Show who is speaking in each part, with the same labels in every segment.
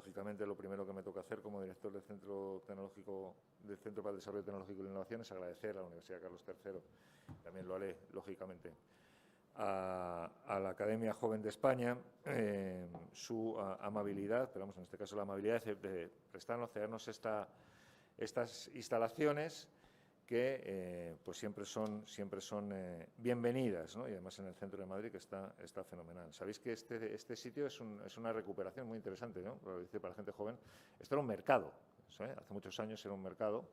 Speaker 1: lógicamente, lo primero que me toca hacer como director del Centro Tecnológico, del Centro para el Desarrollo Tecnológico y la Innovación es agradecer a la Universidad Carlos III, también lo haré, lógicamente, a la Academia Joven de España su amabilidad, pero vamos, en este caso la amabilidad de prestarnos, cedernos estas instalaciones que pues siempre son bienvenidas, ¿no? Y además en el centro de Madrid, que está fenomenal. Sabéis que este sitio es una recuperación muy interesante, ¿no? Lo dice para la gente joven. Esto era un mercado, ¿sabes? Hace muchos años era un mercado.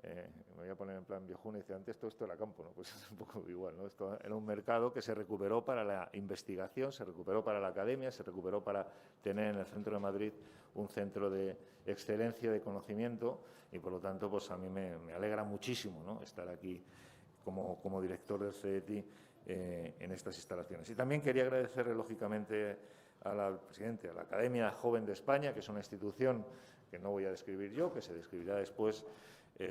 Speaker 1: Me voy a poner en plan viejuna y dice, antes todo esto era campo, ¿no? Pues es un poco igual, ¿no? Esto era un mercado que se recuperó para la investigación, se recuperó para la academia, se recuperó para tener en el centro de Madrid un centro de excelencia, de conocimiento y, por lo tanto, pues a mí me alegra muchísimo, ¿no?, estar aquí como director del CETI en estas instalaciones. Y también quería agradecerle, lógicamente, al presidente, a la Academia Joven de España, que es una institución que no voy a describir yo, que se describirá después,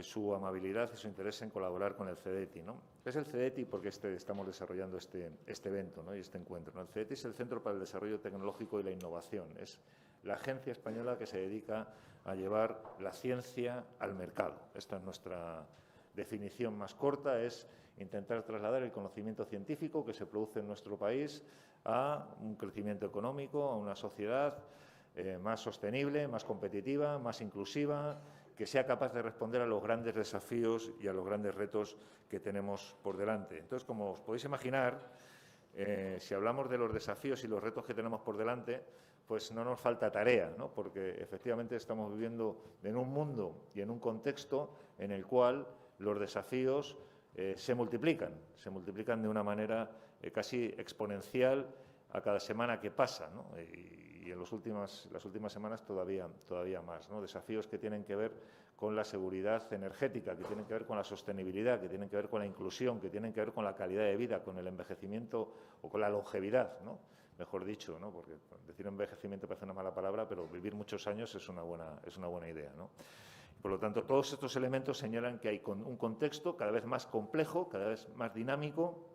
Speaker 1: su amabilidad y su interés en colaborar con el CEDETI, ¿no? ¿Qué es el CEDETI? Porque estamos desarrollando este evento, ¿no?, y este encuentro, ¿no? El CEDETI es el Centro para el Desarrollo Tecnológico y la Innovación. Es la agencia española que se dedica a llevar la ciencia al mercado. Esta es nuestra definición más corta, es intentar trasladar el conocimiento científico que se produce en nuestro país a un crecimiento económico, a una sociedad más sostenible, más competitiva, más inclusiva, que sea capaz de responder a los grandes desafíos y a los grandes retos que tenemos por delante. Entonces, como os podéis imaginar, si hablamos de los desafíos y los retos que tenemos por delante, pues no nos falta tarea, ¿no? Porque efectivamente estamos viviendo en un mundo y en un contexto en el cual los desafíos se multiplican de una manera casi exponencial a cada semana que pasa, ¿no? Y en las últimas semanas todavía más, ¿no? Desafíos que tienen que ver con la seguridad energética, que tienen que ver con la sostenibilidad, que tienen que ver con la inclusión, que tienen que ver con la calidad de vida, con el envejecimiento o con la longevidad, ¿no?, mejor dicho, ¿no?, porque decir envejecimiento parece una mala palabra, pero vivir muchos años es una buena idea, ¿no? Por lo tanto, todos estos elementos señalan que hay un contexto cada vez más complejo, cada vez más dinámico,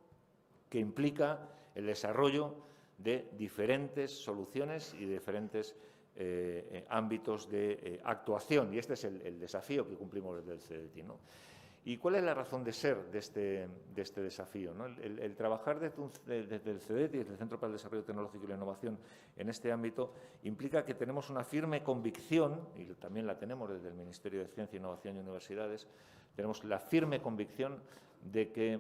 Speaker 1: que implica el desarrollo de diferentes soluciones y de diferentes ámbitos de actuación. Y este es el desafío que cumplimos desde el CEDETI, ¿no? ¿Y cuál es la razón de ser de este desafío, ¿no? El trabajar desde el CEDETI, desde el Centro para el Desarrollo Tecnológico y la Innovación, en este ámbito, implica que tenemos una firme convicción, y también la tenemos desde el Ministerio de Ciencia, Innovación y Universidades, tenemos la firme convicción de que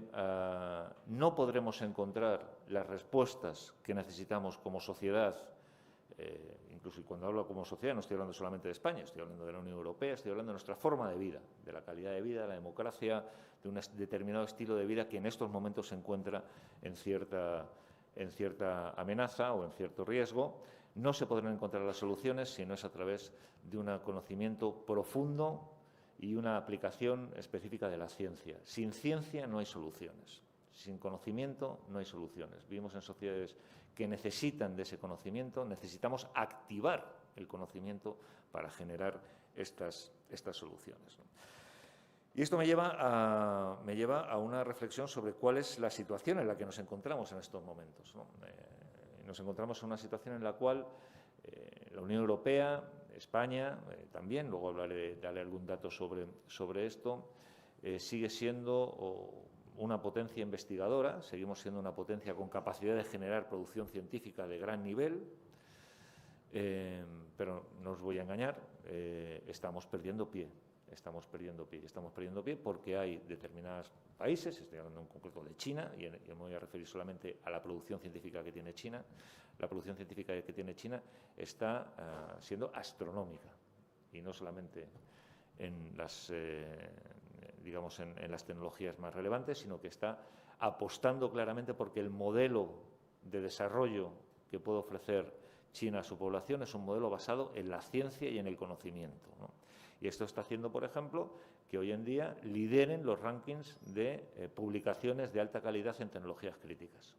Speaker 1: no podremos encontrar las respuestas que necesitamos como sociedad. Incluso cuando hablo como sociedad no estoy hablando solamente de España, estoy hablando de la Unión Europea, estoy hablando de nuestra forma de vida, de la calidad de vida, de la democracia, de un determinado estilo de vida que en estos momentos se encuentra en cierta amenaza o en cierto riesgo. No se podrán encontrar las soluciones si no es a través de un conocimiento profundo y una aplicación específica de la ciencia. Sin ciencia no hay soluciones. Sin conocimiento no hay soluciones. Vivimos en sociedades que necesitan de ese conocimiento, necesitamos activar el conocimiento para generar estas soluciones, ¿no? Y esto me lleva a una reflexión sobre cuál es la situación en la que nos encontramos en estos momentos, ¿no? Nos encontramos en una situación en la cual la Unión Europea, España también, luego daré algún dato sobre esto, sigue siendo una potencia investigadora, seguimos siendo una potencia con capacidad de generar producción científica de gran nivel, pero no os voy a engañar, estamos perdiendo pie porque hay determinados países, estoy hablando en concreto de China, y me voy a referir solamente a la producción científica que tiene China. La producción científica que tiene China está siendo astronómica, y no solamente en las tecnologías más relevantes, sino que está apostando claramente porque el modelo de desarrollo que puede ofrecer China a su población es un modelo basado en la ciencia y en el conocimiento, ¿no? Y esto está haciendo, por ejemplo, que hoy en día lideren los rankings de publicaciones de alta calidad en tecnologías críticas.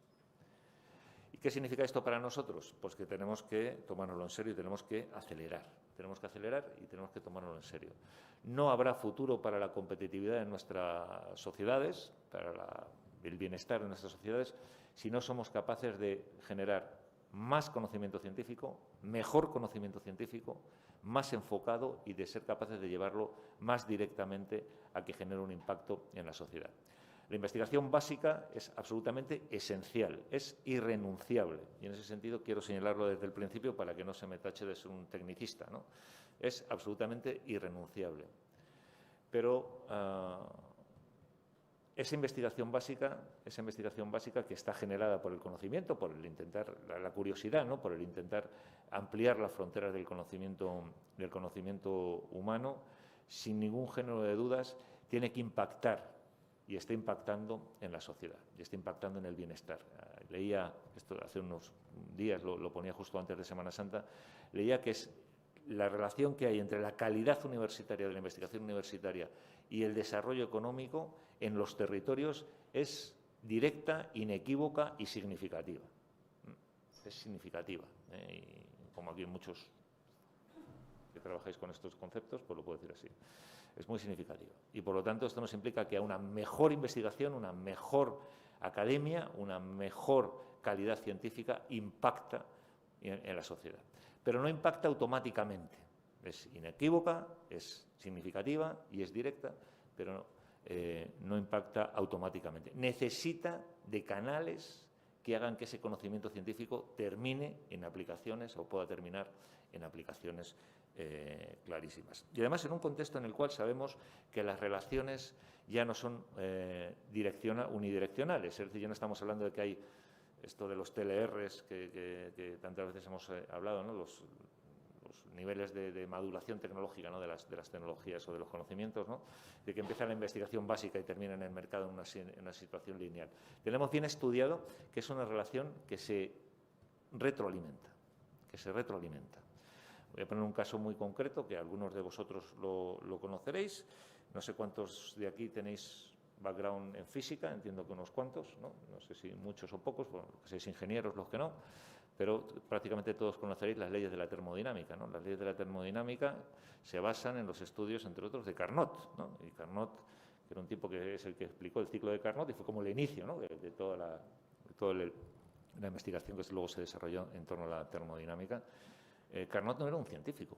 Speaker 1: ¿Y qué significa esto para nosotros? Pues que tenemos que tomárnoslo en serio y tenemos que acelerar. Y tenemos que tomárnoslo en serio. No habrá futuro para la competitividad de nuestras sociedades, para el bienestar de nuestras sociedades, si no somos capaces de generar más conocimiento científico, mejor conocimiento científico, más enfocado y de ser capaces de llevarlo más directamente a que genere un impacto en la sociedad. La investigación básica es absolutamente esencial, es irrenunciable. Y en ese sentido quiero señalarlo desde el principio para que no se me tache de ser un tecnicista, ¿no? Es absolutamente irrenunciable. Pero esa investigación básica que está generada por el conocimiento, por el intentar, la curiosidad, ¿no? Por el intentar ampliar las fronteras del conocimiento humano, sin ningún género de dudas, tiene que impactar y está impactando en la sociedad y está impactando en el bienestar. Leía, esto hace unos días, lo ponía justo antes de Semana Santa, leía que es la relación que hay entre la calidad universitaria de la investigación universitaria y el desarrollo económico en los territorios es directa, inequívoca y significativa. Es significativa. Y como aquí muchos que trabajáis con estos conceptos, pues lo puedo decir así. Es muy significativa. Y, por lo tanto, esto nos implica que a una mejor investigación, una mejor academia, una mejor calidad científica impacta en la sociedad. Pero no impacta automáticamente. Es inequívoca, es significativa y es directa, pero no impacta automáticamente. Necesita de canales que hagan que ese conocimiento científico termine en aplicaciones o pueda terminar en aplicaciones clarísimas. Y además en un contexto en el cual sabemos que las relaciones ya no son unidireccionales, es decir, ya no estamos hablando de que hay esto de los TLRs que tantas veces hemos hablado, ¿no? Los niveles de maduración tecnológica, ¿no? de las tecnologías o de los conocimientos, ¿no? De que empieza la investigación básica y termina en el mercado en una situación lineal. Tenemos bien estudiado que es una relación que se retroalimenta, Voy a poner un caso muy concreto que algunos de vosotros lo conoceréis. No sé cuántos de aquí tenéis background en física, entiendo que unos cuantos, ¿no? No sé si muchos o pocos, bueno, que seáis ingenieros, los que no, pero prácticamente todos conoceréis las leyes de la termodinámica, ¿no? Las leyes de la termodinámica se basan en los estudios, entre otros, de Carnot, ¿no? Y Carnot, que era un tipo que es el que explicó el ciclo de Carnot y fue como el inicio, ¿no? de toda la investigación que luego se desarrolló en torno a la termodinámica. Carnot no era un científico.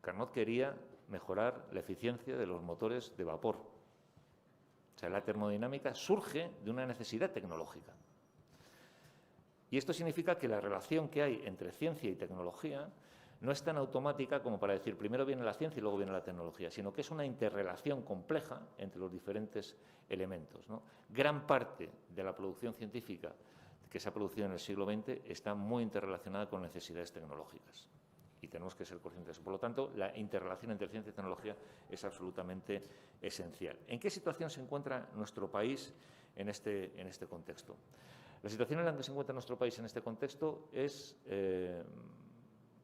Speaker 1: Carnot quería mejorar la eficiencia de los motores de vapor. O sea, la termodinámica surge de una necesidad tecnológica. Y esto significa que la relación que hay entre ciencia y tecnología no es tan automática como para decir primero viene la ciencia y luego viene la tecnología, sino que es una interrelación compleja entre los diferentes elementos, ¿no? Gran parte de la producción científica que se ha producido en el siglo XX está muy interrelacionada con necesidades tecnológicas. Y tenemos que ser conscientes de eso. Por lo tanto, la interrelación entre ciencia y tecnología es absolutamente esencial. ¿En qué situación se encuentra nuestro país en este contexto? La situación en la que se encuentra nuestro país en este contexto es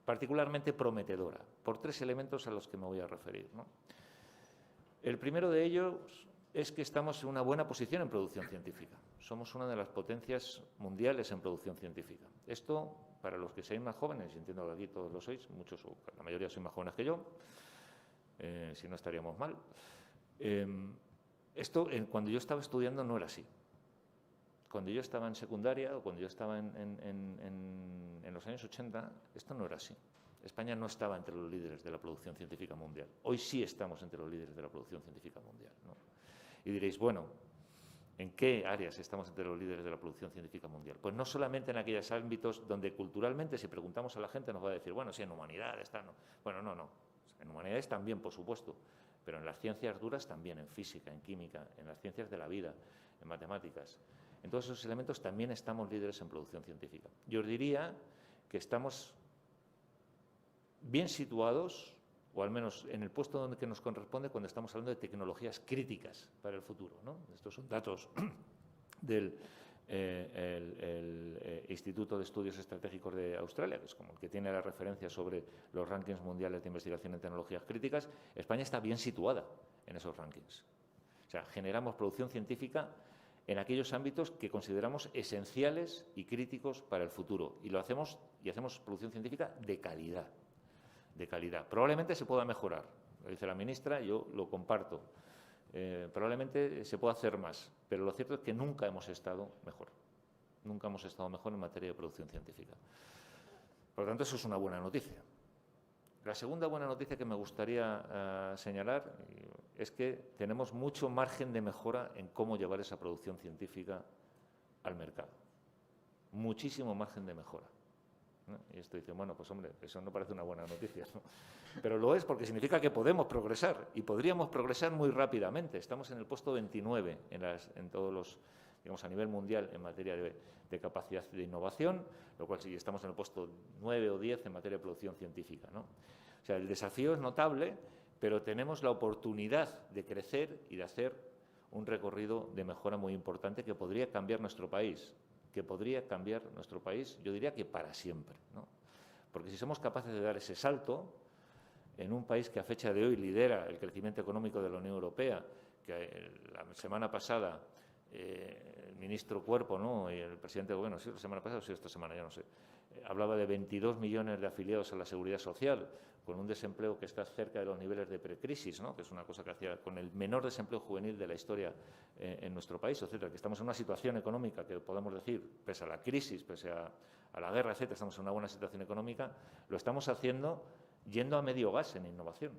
Speaker 1: particularmente prometedora, por tres elementos a los que me voy a referir, ¿no? El primero de ellos es que estamos en una buena posición en producción científica. Somos una de las potencias mundiales en producción científica. Esto, para los que seáis más jóvenes, y entiendo que aquí todos lo sois, muchos o la mayoría sois más jóvenes que yo, si no estaríamos mal. Esto, cuando yo estaba estudiando, no era así. Cuando yo estaba en secundaria o cuando yo estaba en los años 80, esto no era así. España no estaba entre los líderes de la producción científica mundial. Hoy sí estamos entre los líderes de la producción científica mundial, ¿no? Y diréis, bueno, ¿en qué áreas estamos entre los líderes de la producción científica mundial? Pues no solamente en aquellos ámbitos donde culturalmente, si preguntamos a la gente, nos va a decir, bueno, sí, en humanidades está, no. Bueno, no. En humanidades también, por supuesto, pero en las ciencias duras también, en física, en química, en las ciencias de la vida, en matemáticas. En todos esos elementos también estamos líderes en producción científica. Yo os diría que estamos bien situados, o al menos en el puesto que nos corresponde cuando estamos hablando de tecnologías críticas para el futuro, ¿no? Estos son datos del Instituto de Estudios Estratégicos de Australia, que es como el que tiene la referencia sobre los rankings mundiales de investigación en tecnologías críticas. España está bien situada en esos rankings. O sea, generamos producción científica en aquellos ámbitos que consideramos esenciales y críticos para el futuro. Y hacemos producción científica de calidad. Probablemente se pueda mejorar, lo dice la ministra, yo lo comparto. Probablemente se pueda hacer más, pero lo cierto es que nunca hemos estado mejor. Nunca hemos estado mejor en materia de producción científica. Por lo tanto, eso es una buena noticia. La segunda buena noticia que me gustaría señalar es que tenemos mucho margen de mejora en cómo llevar esa producción científica al mercado. Muchísimo margen de mejora, ¿no? Y esto dice, bueno, pues hombre, eso no parece una buena noticia, ¿no? Pero lo es porque significa que podemos progresar y podríamos progresar muy rápidamente. Estamos en el puesto 29 en todos los, digamos, a nivel mundial en materia de capacidad de innovación, lo cual sí, estamos en el puesto 9 o 10 en materia de producción científica, ¿no? O sea, el desafío es notable, pero tenemos la oportunidad de crecer y de hacer un recorrido de mejora muy importante que podría cambiar nuestro país, yo diría que para siempre, ¿no? Porque si somos capaces de dar ese salto en un país que a fecha de hoy lidera el crecimiento económico de la Unión Europea, que la semana pasada el ministro Cuerpo, ¿no?, y el presidente del Gobierno, sí, la semana pasada o sí, esta semana, ya no sé, hablaba de 22 millones de afiliados a la Seguridad Social, con un desempleo que está cerca de los niveles de precrisis, ¿no?, que es una cosa que hacía con el menor desempleo juvenil de la historia en nuestro país, etcétera, que estamos en una situación económica que podemos decir, pese a la crisis, pese a la guerra, etcétera, estamos en una buena situación económica, lo estamos haciendo yendo a medio gas en innovación.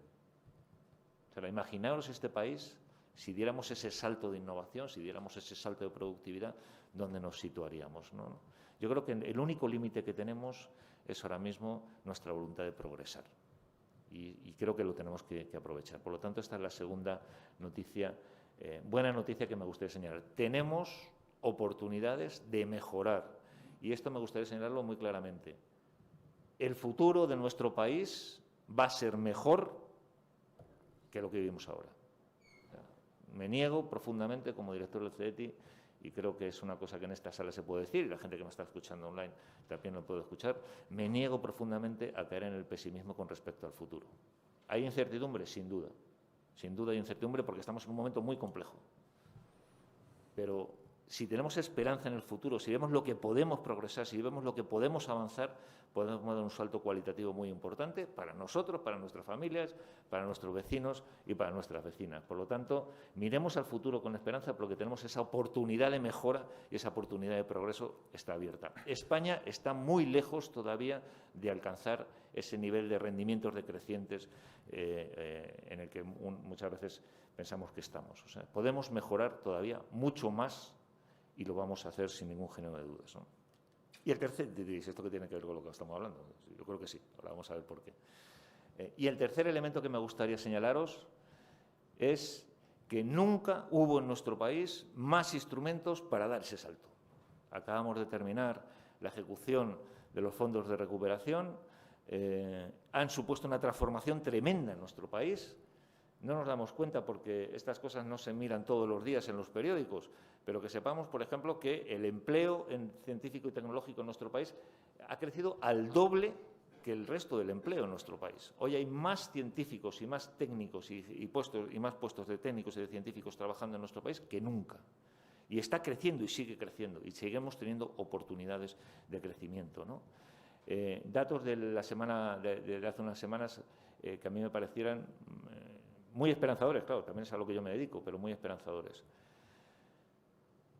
Speaker 1: O sea, imaginaos este país, si diéramos ese salto de innovación, si diéramos ese salto de productividad, ¿dónde nos situaríamos, ¿no? Yo creo que el único límite que tenemos es ahora mismo nuestra voluntad de progresar. Y creo que lo tenemos que aprovechar. Por lo tanto, esta es la segunda noticia, buena noticia que me gustaría señalar. Tenemos oportunidades de mejorar. Y esto me gustaría señalarlo muy claramente. El futuro de nuestro país va a ser mejor que lo que vivimos ahora. Me niego profundamente como director del CETI, y creo que es una cosa que en esta sala se puede decir, y la gente que me está escuchando online también lo puede escuchar, me niego profundamente a caer en el pesimismo con respecto al futuro. ¿Hay incertidumbre? Sin duda hay incertidumbre porque estamos en un momento muy complejo. Pero si tenemos esperanza en el futuro, si vemos lo que podemos progresar, si vemos lo que podemos avanzar, podemos dar un salto cualitativo muy importante para nosotros, para nuestras familias, para nuestros vecinos y para nuestras vecinas. Por lo tanto, miremos al futuro con esperanza porque tenemos esa oportunidad de mejora y esa oportunidad de progreso está abierta. España está muy lejos todavía de alcanzar ese nivel de rendimientos decrecientes en el que muchas veces pensamos que estamos. O sea, podemos mejorar todavía mucho más y lo vamos a hacer sin ningún género de dudas, ¿no? Y el tercer, diréis, ¿esto qué tiene que ver con lo que estamos hablando? Yo creo que sí, ahora vamos a ver por qué. Y el tercer elemento que me gustaría señalaros es que nunca hubo en nuestro país más instrumentos para dar ese salto. Acabamos de terminar la ejecución de los fondos de recuperación, han supuesto una transformación tremenda en nuestro país. No nos damos cuenta porque estas cosas no se miran todos los días en los periódicos, pero que sepamos, por ejemplo, que el empleo científico y tecnológico en nuestro país ha crecido al doble que el resto del empleo en nuestro país. Hoy hay más científicos y más técnicos y más puestos de técnicos y de científicos trabajando en nuestro país que nunca. Y está creciendo y sigue creciendo y seguimos teniendo oportunidades de crecimiento, ¿no? Datos de la semana de hace unas semanas que a mí me parecieran muy esperanzadores, claro, también es a lo que yo me dedico, pero muy esperanzadores.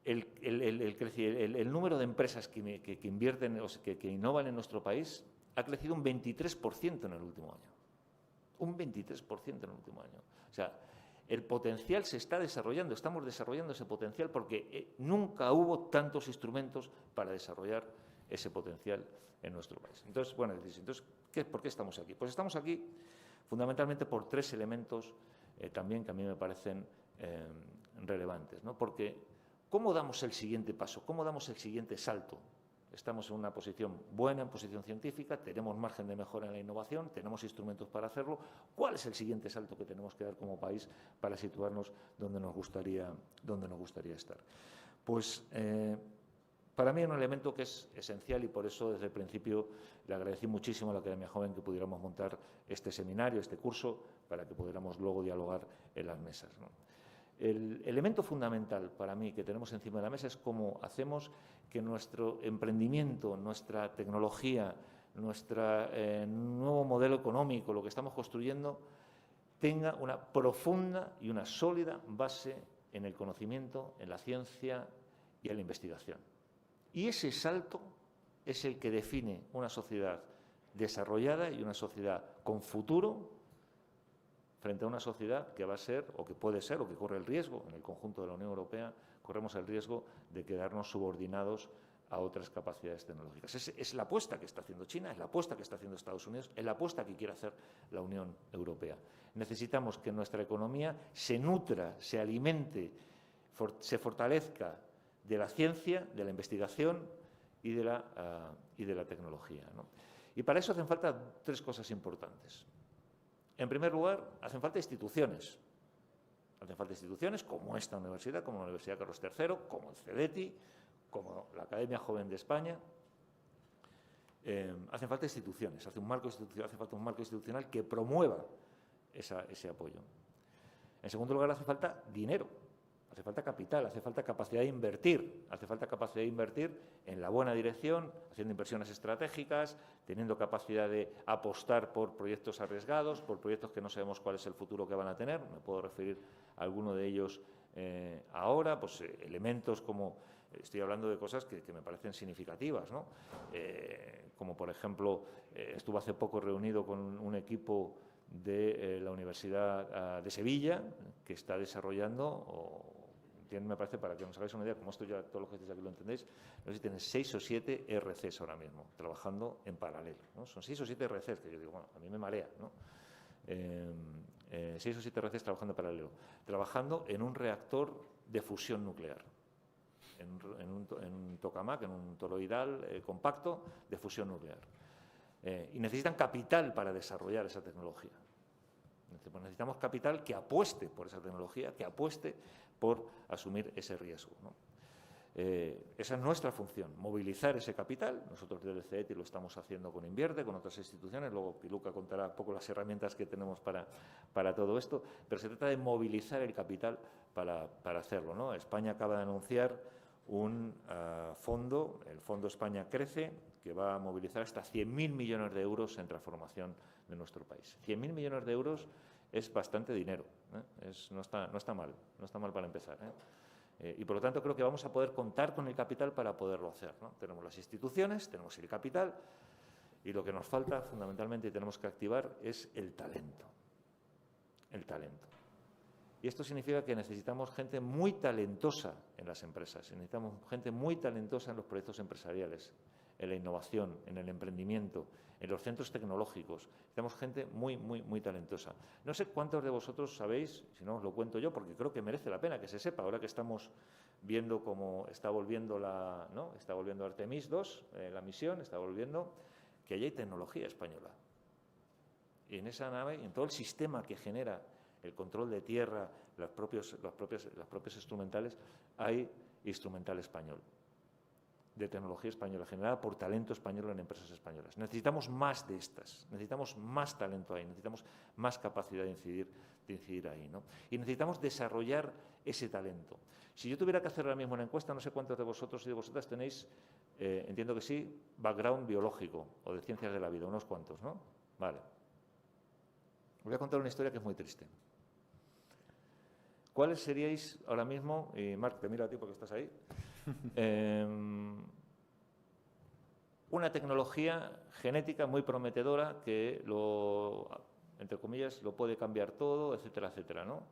Speaker 1: El número de empresas que invierten, o que innovan en nuestro país ha crecido un 23% en el último año. Un 23% en el último año. O sea, el potencial se está desarrollando, estamos desarrollando ese potencial porque nunca hubo tantos instrumentos para desarrollar ese potencial en nuestro país. Entonces, bueno, entonces, ¿por qué estamos aquí? Pues estamos aquí fundamentalmente por tres elementos también que a mí me parecen relevantes, ¿no? Porque ¿cómo damos el siguiente paso? ¿Cómo damos el siguiente salto? Estamos en una posición buena, en posición científica, tenemos margen de mejora en la innovación, tenemos instrumentos para hacerlo. ¿Cuál es el siguiente salto que tenemos que dar como país para situarnos donde nos gustaría estar? Pues para mí es un elemento que es esencial y por eso desde el principio le agradecí muchísimo a la Academia Joven que pudiéramos montar este seminario, este curso, para que pudiéramos luego dialogar en las mesas, ¿no? El elemento fundamental para mí que tenemos encima de la mesa es cómo hacemos que nuestro emprendimiento, nuestra tecnología, nuestro nuevo modelo económico, lo que estamos construyendo, tenga una profunda y una sólida base en el conocimiento, en la ciencia y en la investigación. Y ese salto es el que define una sociedad desarrollada y una sociedad con futuro frente a una sociedad que va a ser, o que puede ser, o que corre el riesgo, en el conjunto de la Unión Europea, corremos el riesgo de quedarnos subordinados a otras capacidades tecnológicas. Es la apuesta que está haciendo China, es la apuesta que está haciendo Estados Unidos, es la apuesta que quiere hacer la Unión Europea. Necesitamos que nuestra economía se nutra, se alimente, se fortalezca de la ciencia, de la investigación y de la tecnología, ¿no? Y para eso hacen falta tres cosas importantes. En primer lugar, hacen falta instituciones. Hacen falta instituciones como esta universidad, como la Universidad Carlos III, como el CEDETI, como la Academia Joven de España. Hacen falta instituciones, hace falta un marco institucional que promueva ese apoyo. En segundo lugar, hace falta dinero, hace falta capital, hace falta capacidad de invertir, en la buena dirección, haciendo inversiones estratégicas, teniendo capacidad de apostar por proyectos arriesgados, por proyectos que no sabemos cuál es el futuro que van a tener. Me puedo referir a alguno de ellos ahora, pues elementos como, estoy hablando de cosas que me parecen significativas, ¿no? Como por ejemplo, estuve hace poco reunido con un equipo de la Universidad de Sevilla, que está desarrollando, me parece, para que nos hagáis una idea, como esto ya todos los que estéis aquí lo entendéis, no sé si tienen 6 o 7 RCs ahora mismo, trabajando en paralelo, ¿no? Son 6 o 7 RCs, que yo digo, bueno, a mí me marea, ¿no? 6 o 7 RCs trabajando en paralelo, trabajando en un reactor de fusión nuclear, en un tokamak, en un toroidal compacto de fusión nuclear. Y necesitan capital para desarrollar esa tecnología. Necesitamos capital que apueste por esa tecnología, que apueste por asumir ese riesgo, ¿no? Esa es nuestra función, movilizar ese capital. Nosotros desde el CEDETI lo estamos haciendo con Invierte, con otras instituciones. Luego Piluca contará un poco las herramientas que tenemos para todo esto, pero se trata de movilizar el capital para hacerlo, ¿no? España acaba de anunciar un fondo, el Fondo España Crece, que va a movilizar hasta 100.000 millones de euros en transformación de nuestro país. 100.000 millones de euros es bastante dinero, ¿eh? No está mal para empezar, ¿eh? Y por lo tanto creo que vamos a poder contar con el capital para poderlo hacer, ¿no? Tenemos las instituciones, tenemos el capital, y lo que nos falta fundamentalmente y tenemos que activar es el talento. El talento. Y esto significa que necesitamos gente muy talentosa en las empresas, necesitamos gente muy talentosa en los proyectos empresariales, en la innovación, en el emprendimiento, en los centros tecnológicos. Necesitamos gente muy, muy, muy talentosa. No sé cuántos de vosotros sabéis, si no os lo cuento yo, porque creo que merece la pena que se sepa, ahora que estamos viendo cómo está volviendo está volviendo Artemis II, la misión, está volviendo, que allí hay tecnología española. Y en esa nave, en todo el sistema que genera el control de tierra, los propios instrumentales, hay instrumental español, de tecnología española, generada por talento español en empresas españolas. Necesitamos más de estas, necesitamos más talento ahí, necesitamos más capacidad de incidir ahí, ¿no? Y necesitamos desarrollar ese talento. Si yo tuviera que hacer ahora mismo una encuesta, no sé cuántos de vosotros y de vosotras tenéis, entiendo que sí, background biológico o de ciencias de la vida, unos cuantos, ¿no? Vale. Os voy a contar una historia que es muy triste. ¿Cuáles seríais ahora mismo, y Marc, te miro a ti porque estás ahí, una tecnología genética muy prometedora que entre comillas, lo puede cambiar todo, etcétera, etcétera, ¿no?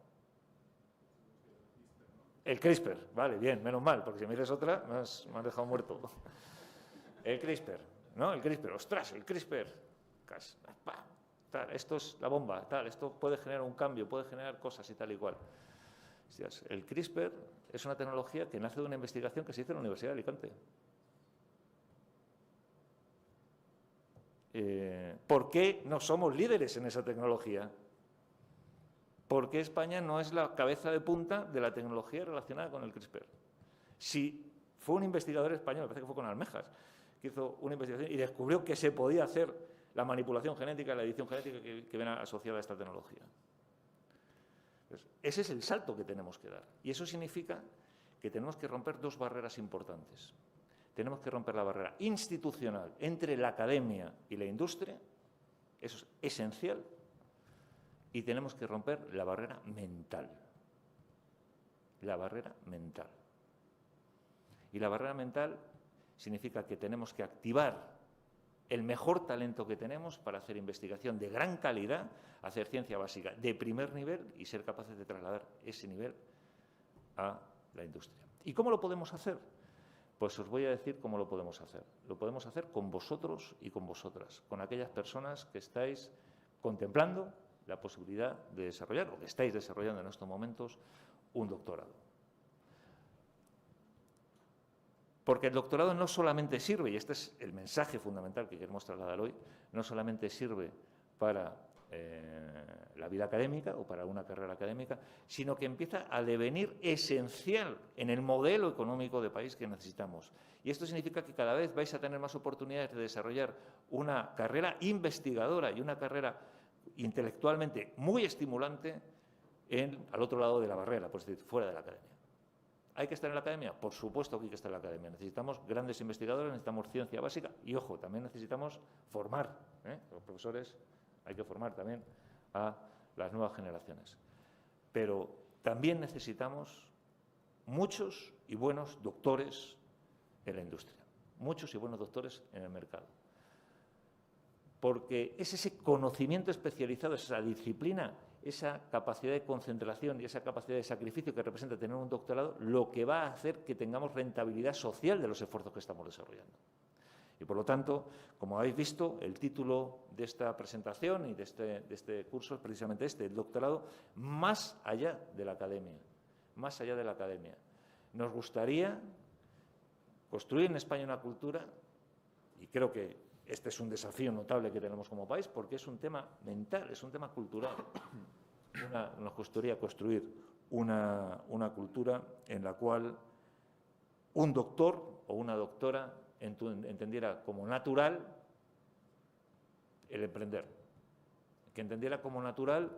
Speaker 1: El CRISPR, vale, bien, menos mal, porque si me dices otra, me has dejado muerto. El CRISPR, ¿no? El CRISPR, ostras, el CRISPR, tal, esto es la bomba, tal, esto puede generar un cambio, puede generar cosas y tal y cual. El CRISPR es una tecnología que nace de una investigación que se hizo en la Universidad de Alicante. ¿Por qué no somos líderes en esa tecnología? ¿Por qué España no es la cabeza de punta de la tecnología relacionada con el CRISPR? Si fue un investigador español, me parece que fue con Almejas, que hizo una investigación y descubrió que se podía hacer la manipulación genética, la edición genética que viene asociada a esta tecnología. Entonces, ese es el salto que tenemos que dar. Y eso significa que tenemos que romper dos barreras importantes. Tenemos que romper la barrera institucional entre la academia y la industria, eso es esencial, y tenemos que romper la barrera mental. La barrera mental. Y la barrera mental significa que tenemos que activar el mejor talento que tenemos para hacer investigación de gran calidad, hacer ciencia básica de primer nivel y ser capaces de trasladar ese nivel a la industria. ¿Y cómo lo podemos hacer? Pues os voy a decir cómo lo podemos hacer. Lo podemos hacer con vosotros y con vosotras, con aquellas personas que estáis contemplando la posibilidad de desarrollar, o que estáis desarrollando en estos momentos, un doctorado. Porque el doctorado no solamente sirve, y este es el mensaje fundamental que queremos trasladar hoy, no solamente sirve para la vida académica o para una carrera académica, sino que empieza a devenir esencial en el modelo económico de país que necesitamos. Y esto significa que cada vez vais a tener más oportunidades de desarrollar una carrera investigadora y una carrera intelectualmente muy estimulante al otro lado de la barrera, pues es decir, fuera de la academia. ¿Hay que estar en la academia? Por supuesto que hay que estar en la academia. Necesitamos grandes investigadores, necesitamos ciencia básica y, ojo, también necesitamos formar. Los profesores hay que formar también a las nuevas generaciones. Pero también necesitamos muchos y buenos doctores en la industria, muchos y buenos doctores en el mercado. Porque es ese conocimiento especializado, esa disciplina, esa capacidad de concentración y esa capacidad de sacrificio que representa tener un doctorado lo que va a hacer que tengamos rentabilidad social de los esfuerzos que estamos desarrollando. Y, por lo tanto, como habéis visto, el título de esta presentación y de este curso es precisamente el doctorado más allá de la academia, más allá de la academia. Nos gustaría construir en España una cultura, y creo que este es un desafío notable que tenemos como país, porque es un tema mental, es un tema cultural. Nos gustaría construir una cultura en la cual un doctor o una doctora entendiera como natural el emprender, que entendiera como natural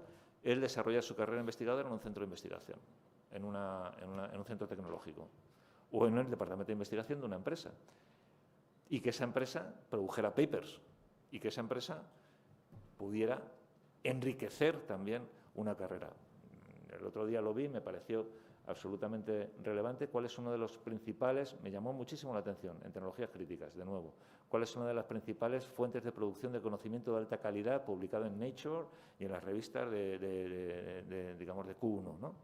Speaker 1: el desarrollar su carrera investigadora en un centro de investigación, en un centro tecnológico o en el departamento de investigación de una empresa. Y que esa empresa produjera papers y que esa empresa pudiera enriquecer también una carrera. El otro día lo vi, me pareció absolutamente relevante. ¿Cuál es uno de los principales? Me llamó muchísimo la atención en tecnologías críticas, de nuevo. ¿Cuál es una de las principales fuentes de producción de conocimiento de alta calidad publicado en Nature y en las revistas digamos, de Q1, ¿no?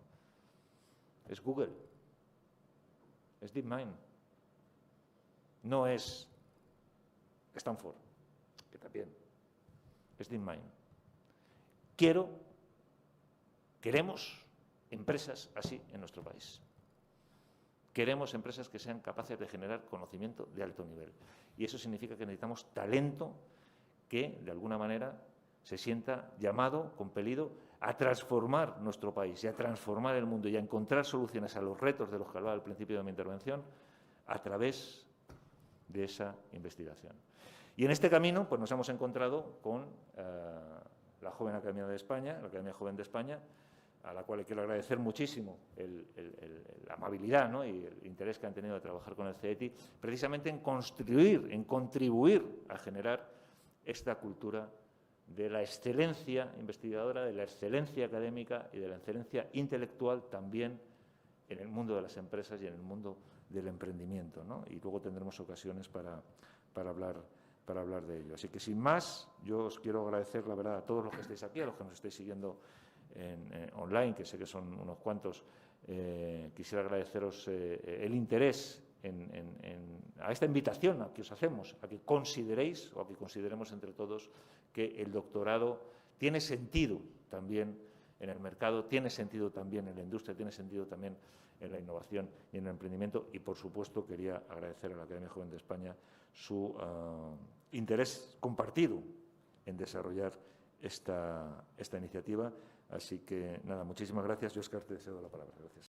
Speaker 1: Es Google, es DeepMind. No es Stanford, que también es DeepMind. Queremos empresas así en nuestro país. Queremos empresas que sean capaces de generar conocimiento de alto nivel. Y eso significa que necesitamos talento que, de alguna manera, se sienta llamado, compelido a transformar nuestro país y a transformar el mundo y a encontrar soluciones a los retos de los que hablaba al principio de mi intervención a través de esa investigación. Y en este camino pues nos hemos encontrado con la Joven Academia de España, la Academia Joven de España, a la cual le quiero agradecer muchísimo la amabilidad, ¿no?, y el interés que han tenido de trabajar con el CETI, precisamente en contribuir a generar esta cultura de la excelencia investigadora, de la excelencia académica y de la excelencia intelectual también en el mundo de las empresas y en el mundo del emprendimiento, ¿no? Y luego tendremos ocasiones para hablar de ello. Así que, sin más, yo os quiero agradecer, la verdad, a todos los que estáis aquí, a los que nos estáis siguiendo online, que sé que son unos cuantos. Quisiera agradeceros el interés a esta invitación a que os hacemos, a que consideréis o a que consideremos entre todos que el doctorado tiene sentido también en el mercado, tiene sentido también en la industria, tiene sentido también en la innovación y en el emprendimiento. Y, por supuesto, quería agradecer a la Academia Joven de España su interés compartido en desarrollar esta iniciativa. Así que, nada, muchísimas gracias. Yo, Óscar, te cedo la palabra. Gracias.